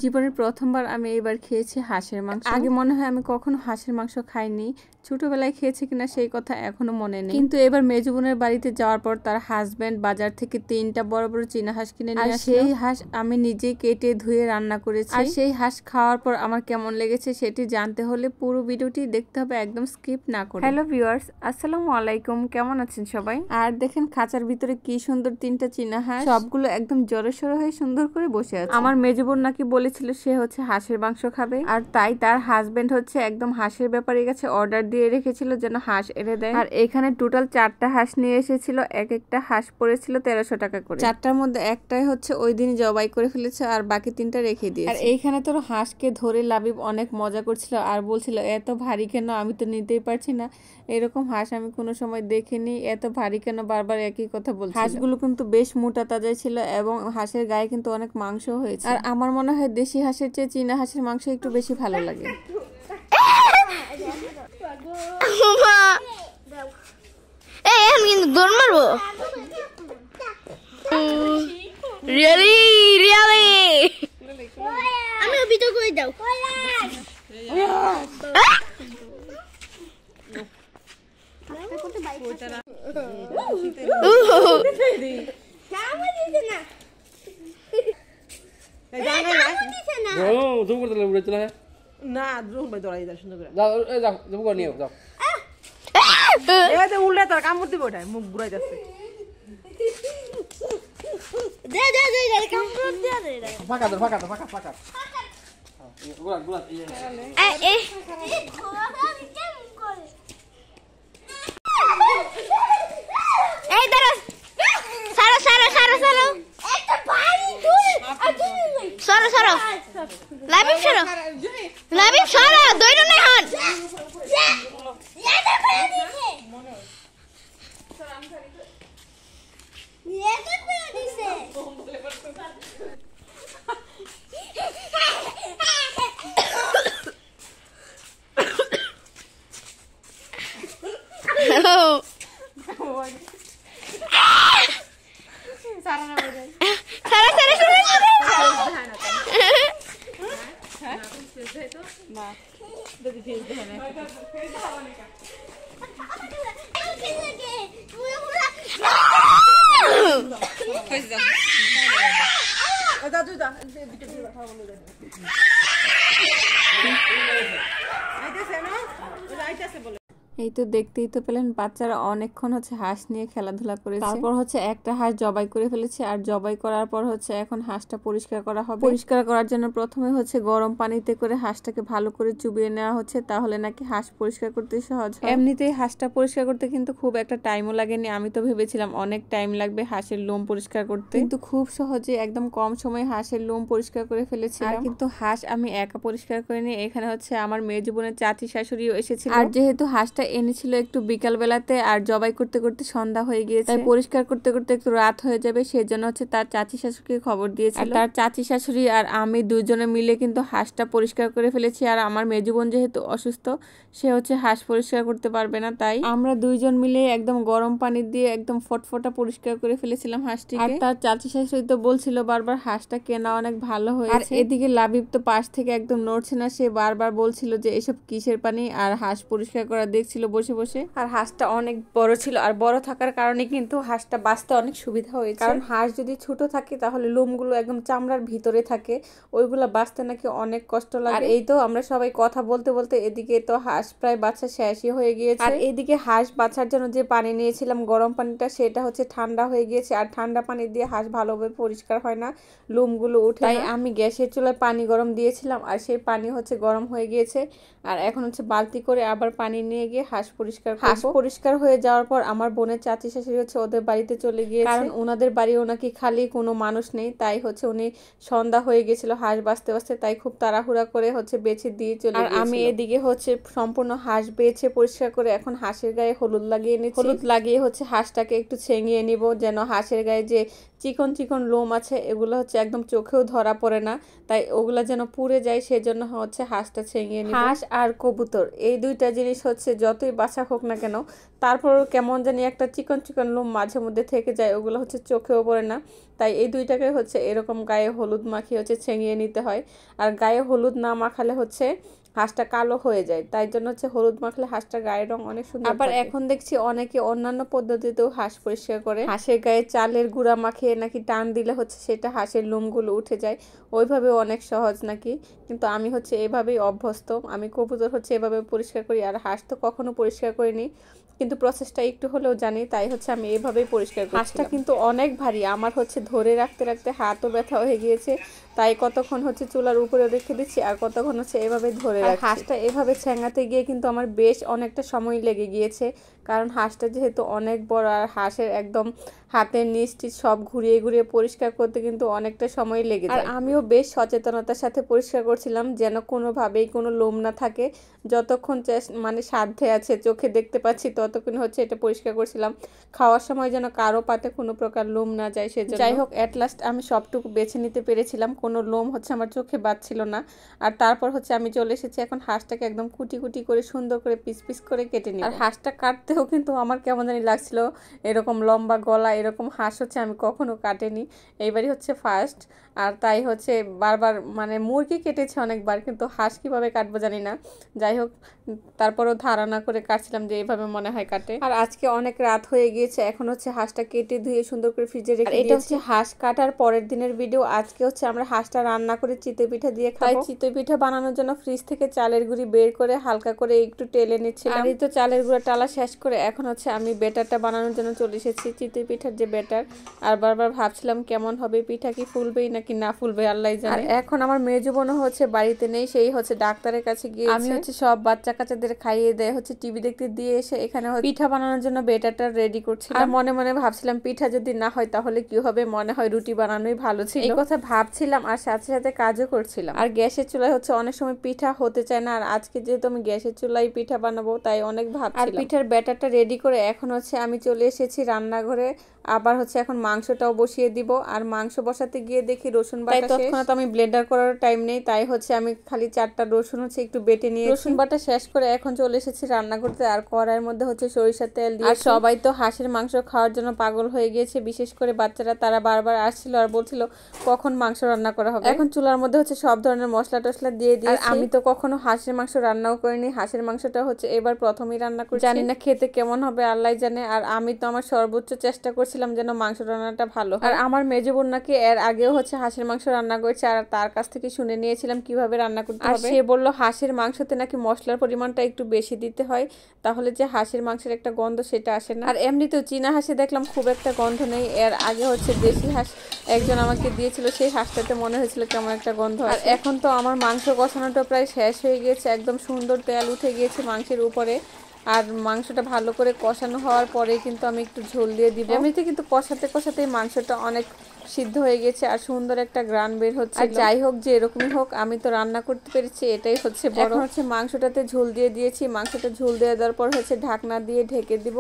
জীবনের প্রথমবার আমি এবার খেয়েছি হাঁসের মাংস। আগে মনে হয় আমি কখনো হাঁসের মাংস খাইনি, ছোটবেলায় খেয়েছি কিনা সেই কথা এখনো মনে নেই। কিন্তু এবার মেজো বোনের বাড়িতে যাওয়ার পর তার হাজবেন্ড বাজার থেকে 3টা বড় বড় চীনা হাঁস কিনে নিয়ে আসলো। সেই হাঁস আমি নিজেই কেটে ধুয়ে রান্না করেছি। আর সেই হাঁস খাওয়ার পর আমার কেমন লেগেছে সেটি জানতে হলে পুরো ভিডিওটি দেখতে হবে, একদম স্কিপ না করে। হ্যালো ভিউয়ার্স, আসসালামু আলাইকুম, কেমন আছেন সবাই? আর দেখেন খাঁচার ভিতরে কি সুন্দর 3টা চীনা হাঁস, সবগুলো একদম জড়সড় হয়ে সুন্দর করে বসে আছে। আমার মেজো বোন নাকি বলেছিল সে হচ্ছে হাঁসের মাংস খাবে, আর তাই তার হাজবেন্ড হচ্ছে একদম হাঁসের ব্যাপারীর কাছে অর্ডার দিয়ে রেখেছিল যেন হাঁস এনে দেয়। আর এখানে টোটাল 4টা হাঁস নিয়ে এসেছিল, এক একটা হাঁস পড়েছিল 1300 টাকা করে। 4টার মধ্যে একটাই হচ্ছে ওই দিন জবাই করে ফেলেছে আর বাকি 3টা রেখে দিয়েছে। আর এইখানে তোর হাঁসকে ধরে লাবিব অনেক মজা করছিল আর বলছিল এত ভারী কেন, আমি তো নিতেই পারছি না, এরকম হাঁস আমি কোনো সময় দেখিনি, এত ভারী কেন, বারবার একই কথা বলছিল। হাঁসগুলো কিন্তু বেশ মোটা তাজা ছিল এবং হাঁসের গায়ে কিন্তু অনেক মাংস হয়েছে। আর আমার মনে হয় দেশি হাঁসের চেয়ে চীনা হাঁসের মাংস একটু বেশি ভালো লাগে। আমি কিন্তু দৌড় মারবো। রিয়েলি রিয়েলি আমি ভিডিও করে দাও। না জুম ভাই দৌড়াই দাও সুন্দর করে যাও যাও জুম করে নিও যাও এই তো উল্টে তোর কামড় দিব ওটা মুখ ঘুরাই যাচ্ছে দে দে দে দে কামড় দিয়ে দে ফাঁকা দাও ফাঁকা দাও ফাঁকা ফাঁকা গুলা গুলা এ এই দাঁড়া সারা সারা সারা সারা একটা ভারী তুই সারা সারা লাবিব সারা লাবিব সারা দইরো না হন এটা করে দিছে এটা করে দিছে এই তো দেখতেই তো পেলেন বাচ্চারা অনেকক্ষণ হচ্ছে হাঁস নিয়ে খেলাধুলা করেছে। তারপর হচ্ছে একটা হাঁস জবাই করে ফেলেছে আর জবাই করার পর হচ্ছে এখন হাঁসটা পরিষ্কার করা হবে। পরিষ্কার করার জন্য প্রথমে হচ্ছে গরম পানিতে করে হাঁসটাকে ভালো করে চুবিয়ে নেওয়া হচ্ছে, তাহলে নাকি হাঁস পরিষ্কার করতে সহজ হয়। এমনিতেই হাঁসটা পরিষ্কার করতে কিন্তু খুব একটা টাইমও লাগেনি, আমি তো ভেবেছিলাম অনেক টাইম লাগবে হাঁসের লোম পরিষ্কার করতে, কিন্তু খুব সহজে একদম কম সময়ে হাঁসের লোম পরিষ্কার করে ফেলেছি। আর কিন্তু হাঁস আমি একা পরিষ্কার করিনি, এখানে হচ্ছে আমার মেজো বোনের চাচি শাশুড়িও এসেছিল। আর যেহেতু হাঁসটা এনেছিল একটু বিকাল বেলাতে আর জবাই করতে করতে সন্ধ্যা হয়ে গিয়েছে, তাই পরিষ্কার করতে করতে একটু রাত হয়ে যাবে, সেজন্য হচ্ছে তার চাচি শাশুড়িকে খবর দিয়েছিল। তার চাচি শাশুড়ি আর আমি দুজনে মিলে কিন্তু হাঁসটা পরিষ্কার করে ফেলেছি। আর আমার মেজো বোন যেহেতু অসুস্থ, সে হচ্ছে হাঁস পরিষ্কার করতে পারবে না, তাই আমরা দুইজন মিলে একদম গরম পানি দিয়ে একদম ফটফটা পরিষ্কার করে ফেলেছিলাম হাঁসটিকে। আর তার চাচি শাশুড়ি তো বলছিল বারবার হাঁসটা কেনা অনেক ভালো হয়েছে। আর এদিকে লাবিব তো পাশ থেকে একদম নড়ছে না, সে বারবার বলছিল যে এসব কিসের পানি, আর হাঁস পরিষ্কার করা দেখছিল বসে বসে। আর হাঁসটা অনেক বড় ছিল, আর বড় থাকার কারণে কিন্তু হাঁসটা বাঁচতে অনেক সুবিধা হয়েছে। কারণ হাঁস যদি ছোট থাকে তাহলে লোমগুলো একদম চামড়ার ভিতরে থাকে, ওইগুলা বাঁচতে নাকি অনেক কষ্ট লাগে। আর এই তো আমরা সবাই কথা বলতে বলতে এদিকে তো হাঁস প্রায় বাচ্চা শেষই হয়ে গিয়েছে। আর এইদিকে হাঁস বাঁচার জন্য যে পানি নিয়েছিলাম গরম পানিটা, সেটা হচ্ছে ঠান্ডা হয়ে গিয়েছে, আর ঠান্ডা পানি দিয়ে হাঁস ভালোভাবে পরিষ্কার হয় না, লোমগুলো উঠে। তাই আমি গ্যাসের চুলায় পানি গরম দিয়েছিলাম, আর সেই পানি হচ্ছে গরম হয়ে গিয়েছে। আর এখন হচ্ছে বালতি করে আবার পানি নিয়ে গিয়ে হাঁস পরিষ্কার করব। হাঁস পরিষ্কার হয়ে যাওয়ার পর আমার বোনের চাচি শাশুড়ি হচ্ছে ওদের বাড়িতে চলে গিয়েছে, কারণ ওনাদের বাড়িও নাকি খালি, কোনো মানুষ নেই, তাই হচ্ছে উনি সন্ধ্যা হয়ে গেছিল হাঁস বাঁচতে বাঁচতে, তাই খুব তাড়াহুড়া করে হচ্ছে বেছে দিয়ে চলে গিয়েছিল। আর আমি এদিকে হচ্ছে সম্পূর্ণ হাঁস বেছে পরিষ্কার করে এখন হাঁসের গায়ে হলুদ লাগিয়ে নিচ্ছি। হলুদ লাগিয়ে হচ্ছে হাঁসটাকে একটু ছেঙিয়ে নিব, যেন হাঁসের গায়ে যে চিকন চিকন লোম আছে এগুলো হচ্ছে একদম চোখেও ধরা পড়ে না, তাই ওগুলা যেন পুড়ে যায়, সেজন্য হচ্ছে হাঁসটা ছেঙিয়ে নিব। হাঁস আর কবুতর এই দুইটা জিনিস হচ্ছে যতই বাছা হোক না কেন তারপর কেমন জানি একটা চিকন চিকন লোম মাঝে মধ্যে থেকে যায়, ওগুলো হচ্ছে চোখেও পড়ে না। তাই এই দুইটাকে হচ্ছে এরকম গায়ে হলুদ মাখিয়ে হচ্ছে ছেঙিয়ে নিতে হয়। আর গায়ে হলুদ না মাখালে হচ্ছে হাঁসটা কালো হয়ে যায়, তাই জন্য হচ্ছে হলুদ মাখলে হাঁসটার গায়ের রং অনেক সুন্দর। আবার এখন দেখছি অনেকে অন্যান্য পদ্ধতিতেও হাঁস পরিষ্কার করে, হাঁসের গায়ে চালের গুঁড়া মাখিয়ে নাকি টান দিলে হচ্ছে সেটা হাঁসের লোমগুলো উঠে যায়, ওইভাবে অনেক সহজ নাকি। কিন্তু আমি হচ্ছে এভাবেই অভ্যস্ত, আমি কবুতর হচ্ছে এভাবে পরিষ্কার করি। আর হাঁস তো কখনো পরিষ্কার করিনি, কিন্তু প্রসেসটা একটু হলেও জানি, তাই হচ্ছে আমি এভাবেই পরিষ্কার করি। হাঁসটা কিন্তু অনেক ভারী, আমার হচ্ছে ধরে রাখতে রাখতে হাতও ব্যথা হয়ে গিয়েছে, তাই কতক্ষণ হচ্ছে চুলার উপরে রেখে দিচ্ছি আর কতক্ষণ হচ্ছে এভাবে ধরে রাখছি। হাঁসটা এভাবে ছেঙাতে গিয়ে কিন্তু আমার বেশ অনেকটা সময় লেগে গিয়েছে, কারণ হাঁসটা যেহেতু অনেক বড় আর হাঁসের একদম হাতের নিচটি সব ঘুরিয়ে ঘুরিয়ে পরিষ্কার করতে কিন্তু অনেকটা সময় লেগে যায়। আর আমিও বেশ সচেতনতার সাথে পরিষ্কার করছিলাম যেন কোনোভাবেই কোনো লোম না থাকে। যতক্ষণ মানে সাধ্যে আছে, চোখে দেখতে পাচ্ছি ততক্ষণ হচ্ছে এটা পরিষ্কার করছিলাম, খাওয়ার সময় যেন কারো পাতে কোনো প্রকার লোম না যায় সেজন্য। যাই হোক, অ্যাট লাস্ট আমি সবটুকু বেছে নিতে পেরেছিলাম, কোনো লোম হচ্ছে আমার চোখে বাজছিল না। আর তারপর হচ্ছে আমি চলে এসেছি এখন হাঁসটাকে একদম কুটি কুটি করে সুন্দর করে পিস পিস করে কেটে নিই। আর হাঁসটা কাটতেও কিন্তু আমার কেমন জানি লাগছিল, এরকম লম্বা গলা এরকম হাঁস হচ্ছে আমি কখনো কাটেনি, এইবারই হচ্ছে ফার্স্ট। আর তাই হচ্ছে বারবার মানে মুরগি কেটেছে অনেকবার, কিন্তু হাঁস কীভাবে কাটবো জানি না। যাই হোক, তারপরও ধারণা করে কাটছিলাম যে এইভাবে মনে হয় কাটে। আর আজকে অনেক রাত হয়ে গিয়েছে, এখন হচ্ছে হাঁসটা কেটে ধুয়ে সুন্দর করে ফ্রিজে রেখে দিয়েছি। এটা হচ্ছে হাঁস কাটার পরের দিনের ভিডিও। আজকে হচ্ছে আমরা হাঁসটা রান্না করে চিতই পিঠা দিয়ে খাবো। তাই চিতই পিঠা বানানোর জন্য ফ্রিজ থেকে চালের গুঁড়ি বের করে হালকা করে একটু টেলে নিচ্ছিলাম। আর এই তো চালের গুঁড়া টালা শেষ করে এখন হচ্ছে আমি বেটারটা বানানোর জন্য চলে এসেছি, চিতই পিঠার যে বেটার। আর বারবার ভাবছিলাম কেমন হবে, পিঠা কি ফুলবেই নাকি না ফুলবে আল্লাহ জানে। আর এখন আমার মেজো বোনও হচ্ছে বাড়িতে নেই, সেই হচ্ছে ডাক্তারের কাছে গিয়ে আমি হচ্ছে সব বাচ্চা কাচ্চাদের খাইয়ে দেয় হচ্ছে টিভি দেখতে দিয়ে এসে এখানে পিঠা বানানোর জন্য বেটারটা রেডি করছি। আর মনে মনে ভাবছিলাম পিঠা যদি না হয় তাহলে কি হবে, মনে হয় রুটি বানানোই ভালো ছিল, এই কথা ভাবছিলাম আর সাথে সাথে কাজও করছিলাম। আর গ্যাসের চুলায় হচ্ছে অনেক সময় পিঠা হতে চায় না, আর আজকে যেহেতু আমি গ্যাসের চুলায় পিঠা বানাবো তাই অনেক ভাবছিলাম। আর পিঠার ব্যাটারটা রেডি করে এখন হচ্ছে আমি চলে এসেছি রান্নাঘরে। আবার হচ্ছে এখন মাংসটাও বসিয়ে দিব, আর মাংস বসাতে গিয়ে দেখি রসুন বাটা শেষ। তৎক্ষণাৎ আমি ব্লেন্ডার করার টাইম নেই, তাই হচ্ছে আমি খালি 4টা রসুন হচ্ছে একটু বেটে নিয়ে রসুন বাটা শেষ করে এখন চলে এসেছি রান্না করতে। আর কড়াইয়ের মধ্যে হচ্ছে সরিষার তেল দিয়ে, আর সবাই তো হাঁসের মাংস খাওয়ার জন্য পাগল হয়ে গিয়েছে, বিশেষ করে বাচ্চারা, তারা বারবার আসছিল আর বলছিল কখন মাংস রান্না করা হবে। এখন চুলার মধ্যে হচ্ছে সব ধরনের মশলা টসলা দিয়ে দিয়েছি। আর আমি তো কখনো হাঁসের মাংস রান্নাও করিনি, হাঁসের মাংসটা হচ্ছে এবার প্রথমেই রান্না করছি, জানি না খেতে কেমন হবে আল্লাহ জানে। আর আমি তো আমার সর্বোচ্চ চেষ্টা করছিলাম যেন মাংস রান্নাটা ভালো হয়। আর আমার মেজো বোন নাকি এর আগেও হচ্ছে হাঁসের মাংস রান্না করেছে, আর তার কাছ থেকে শুনে নিয়েছিলাম কিভাবে রান্না করতে হবে। সে বলল হাঁসের মাংসতে নাকি মশলার পরিমাণটা একটু বেশি দিতে হয়, তাহলে যে হাঁসের মাংসের একটা গন্ধ সেটা আসে না। আর এমনিতেও চীনা হাঁসে দেখলাম খুব একটা গন্ধ নেই, এর আগে হচ্ছে দেশি হাঁস একজন আমাকে দিয়েছিল, সেই হাঁসটাতে মনে হয়েছিল কেমন একটা গন্ধ। আর এখন তো আমার মাংস কষানোটা প্রায় শেষ হয়ে গিয়েছে, একদম সুন্দর তেল উঠে গিয়েছে মাংসের উপরে। আর মাংসটা ভালো করে কষানো হওয়ার পরে কিন্তু আমি একটু ঝোল দিয়ে দিব। এমনিতে কিন্তু কষাতে কষাতেই মাংসটা অনেক সিদ্ধ হয়ে গেছে আর সুন্দর একটা গ্রান বের হচ্ছে। আর যাই হোক, যে এরকমই হোক, আমি তো রান্না করতে পেরেছি, এটাই হচ্ছে বড়। এখন হচ্ছে মাংসটাতে ঝোল দিয়ে দিয়েছি, মাংসটা ঝোল দিয়ে দেওয়ার পর হচ্ছে ঢাকনা দিয়ে ঢেকে দিব,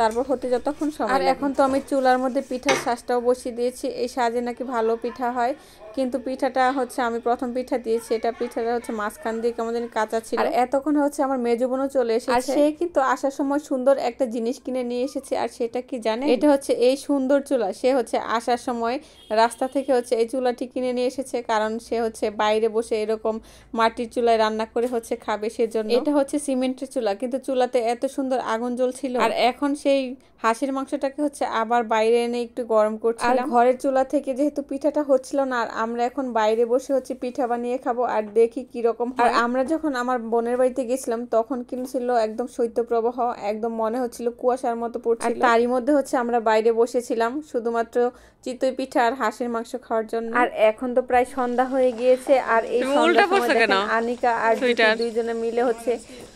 তারপর হতে যতক্ষণ সময়। আর এখন তো আমি চুলার মধ্যে পিঠার শাঁসটাও বসিয়ে দিয়েছি, এই সাজে নাকি ভালো পিঠা হয়, কিন্তু পিঠাটা হচ্ছে আমি প্রথম পিঠা দিয়েছি, এটা পিঠাটা হচ্ছে মাঝখান দিয়ে কেমন জানি কাঁচা ছিল। আর এতক্ষণ হচ্ছে আমার মেজো বোনও চলে এসেছে, আর সে কিন্তু আসার সময় সুন্দর একটা জিনিস কিনে নিয়ে এসেছে। আর সেটা কি জানে, এটা হচ্ছে এই সুন্দর চুলা। সে হচ্ছে আসার সময় রাস্তা থেকে হচ্ছে এই চুলাটি কিনে নিয়ে এসেছে, কারণ সে হচ্ছে বাইরে বসে এরকম মাটির চুলায় রান্না করে হচ্ছে খাবে, সেজন্য। এটা হচ্ছে সিমেন্টের চুলা, কিন্তু চুলাতে এত সুন্দর আগুন জ্বলছিল। আর এখন সেই হাঁসের মাংসটাকে হচ্ছে আবার বাইরে এনে একটু গরম করছিলাম। আর ঘরের চুলা থেকে যেহেতু পিঠাটা হচ্ছিল না, আর আমরা এখন বাইরে বসে হচ্ছে পিঠা বানিয়ে খাবো, আর দেখি কি রকম হয়। আর আমরা যখন আমার বোনের বাড়িতে গেছিলাম তখন কিন্তু ছিল একদম শৈত্যপ্রবাহ, একদম মনে হচ্ছিল কুয়াশার মতো পড়ছিল। আর তারই মধ্যে হচ্ছে আমরা বাইরে বসেছিলাম শুধুমাত্র চিতই পিঠা আর হাঁসের মাংস খাওয়ার জন্য। আর এখন তো প্রায় সন্ধ্যা হয়ে গিয়েছে, আর এই সন্ধ্যার সময় দেখেন আনিকা আর দুইজনে মিলে হচ্ছে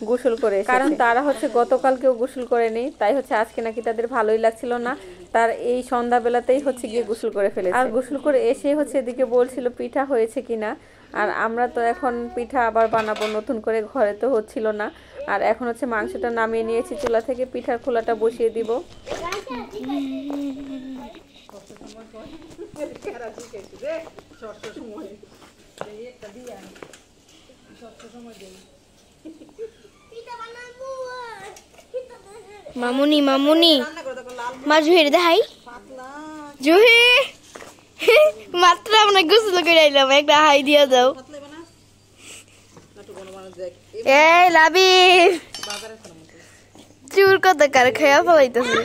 গোসল করে, কারণ তারা হচ্ছে গতকালকেও গোসল করেনি, তাই হচ্ছে আজকে নাকি তাদের ভালোই লাগছিল না, তার এই সন্ধ্যাবেলাতেই হচ্ছে গিয়ে গোসল করে ফেলেছে। আর গোসল করে এসে হচ্ছে এদিকে বলছিল পিঠা হয়েছে কিনা। আর আমরা তো এখন পিঠা আবার বানাবো নতুন করে, ঘরে তো হচ্ছিল না। আর এখন হচ্ছে মাংসটা নামিয়ে নিয়েছি চুলা থেকে, পিঠার খোলাটা বসিয়ে দিব। মামুনি মামুনি মা জুহি দেখাই জুহি মাত্র আমরা গোসল করে আইলাম একটা হাই দিয়া দাও এই লাবি চুর কত কার খায়া ফলাইতেছে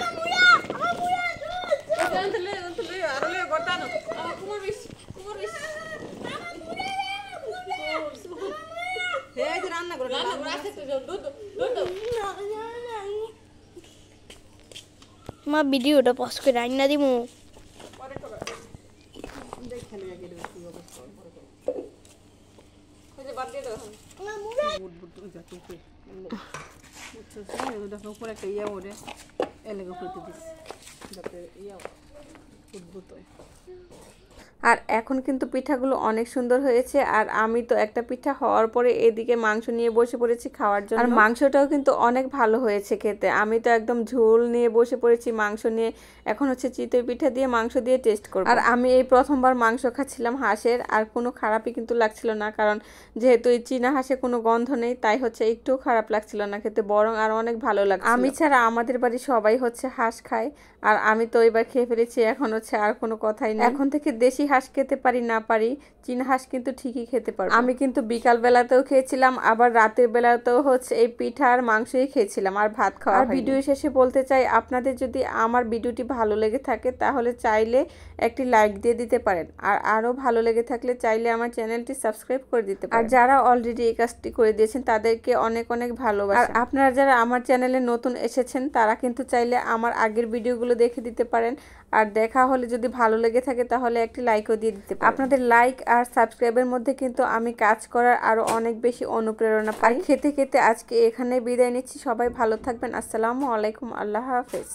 মা ভিডিওটা পজ করে আইনা দিমু উপরে একটা ইয়া ওরে এলাকা করতে দিস যাতে ইয়া উদ্ভূত হয়। আর এখন কিন্তু পিঠাগুলো অনেক সুন্দর হয়েছে আর আমি তো একটা পিঠা হওয়ার পরে এদিকে মাংস নিয়ে বসে পড়েছি খাওয়ার জন্য আর মাংসটাও কিন্তু অনেক ভালো হয়েছে খেতে আমি তো একদম ঝোল নিয়ে বসে পড়েছি মাংস নিয়ে এখন হচ্ছে চিতই পিঠা দিয়ে মাংস দিয়ে টেস্ট করব আর আমি এই প্রথমবার মাংস খাচ্ছিলাম হাঁসের আর কোনো খারাপই কিন্তু লাগছিল না কারণ যেহেতু এই চীনা হাঁসে কোনো গন্ধ নেই তাই হচ্ছে একটুও খারাপ লাগছিল না খেতে বরং আর অনেক ভালো লাগছিল আমি ছাড়া আমাদের বাড়ি সবাই হচ্ছে হাঁস খায় আর আমি তো এবার খেয়ে ফেলেছি এখন হচ্ছে আর কোনো কথাই নেই এখন থেকে দেশি হাঁস খেতে পারি না পারি চীনা হাঁস কিন্তু ঠিকই খেতে পারবো আমি কিন্তু বিকাল বেলাতেও খেয়েছিলাম আবার রাতের বেলাতেও হচ্ছে এই পিঠা আর মাংসই খেয়েছিলাম আর ভাত খাওয়া আর ভিডিও শেষে বলতে চাই আপনাদের যদি আমার ভিডিওটি ভালো লেগে থাকে তাহলে চাইলে একটি লাইক দিয়ে দিতে পারেন আর আরো ভালো লেগে থাকলে চাইলে আমার চ্যানেলটি সাবস্ক্রাইব করে দিতে পারেন আর যারা অলরেডি এই কাজটি করে দিয়েছেন তাদেরকে অনেক অনেক ভালোবাসা আর আপনারা যারা আমার চ্যানেলে নতুন এসেছেন তারা কিন্তু চাইলে আমার আগের ভিডিওগুলো দেখে দিতে পারেন আর দেখা হলে যদি ভালো লেগে থাকে তাহলে একটি লাইকও দিয়ে দিতে পারেন আপনাদের লাইক আর সাবস্ক্রাইবের মধ্যে কিন্তু আমি কাজ করার আরো অনেক বেশি অনুপ্রেরণা পাই খেতে খেতে আজকে এখানে বিদায় নিচ্ছি সবাই ভালো থাকবেন আসসালামু আলাইকুম আল্লাহ হাফেজ